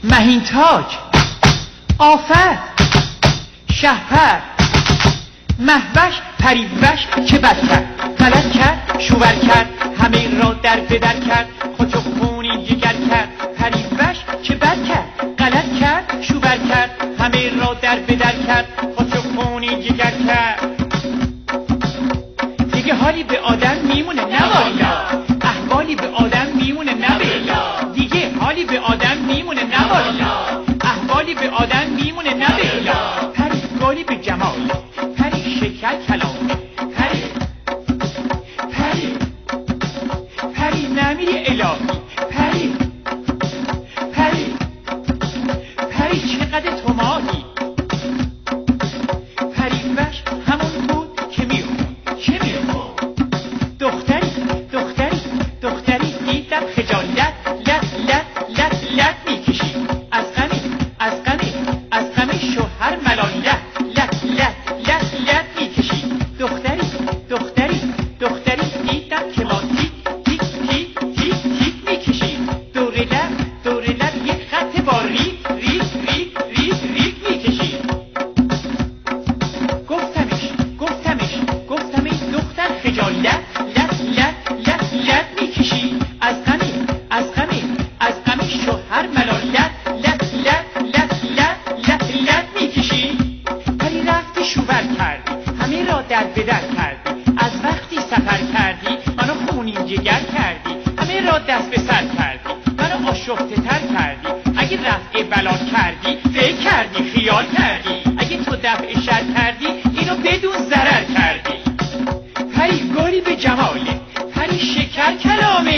مهینتاج، آفت، شهپر، مهوش، پریوش چه بد کرد، غلط کرد، شوور کرد، همه را در بدر کرد، خود خونی جگر کرد. پریوش چه بد کرد، غلط کرد، شوور کرد، همه را در بدر کرد، خود خونی جگر کرد. دیگه حالی به آدم میمونه نوالا، احوالی به آدم میمونه نوالا. دیگه حالی به آدم میمونه نوالا، احوالی به آدم میمونه نوالا. پری گالی به جمال، پری شکر کلام، پری پری پری نمیری الهی، پری پری پری چقدر تو ماهی. پریوش همون بود که میخون، چه میخون؟ دختری دختری دیدم خجالت لط لط لط لط میکشی، از غم شوهر ملالت لط لط لط لط میکشی. دختری دیدم که ما تیک تیک تیک تیک میکشی. دور لب یک خط با ریگ میکشی. گفتم ای دختر خجالت لط لط لط لط میکشی، از غم شوهر ملالت لط لط لط لط لط لط میکشی. پری رفتی شوور کردی، همه را در بدر کردی، از وقتی سفر کردی منو خونین جگر کردی، همه را دست به سر کردی، منو آشفته تر کردی. اگه رفع بلا کردی فکر کردی، خیال کردی، اگه تو دفع شر کردی اینو بدون ضرر کردی. پری گالی به جماله، پری شکر کلامه،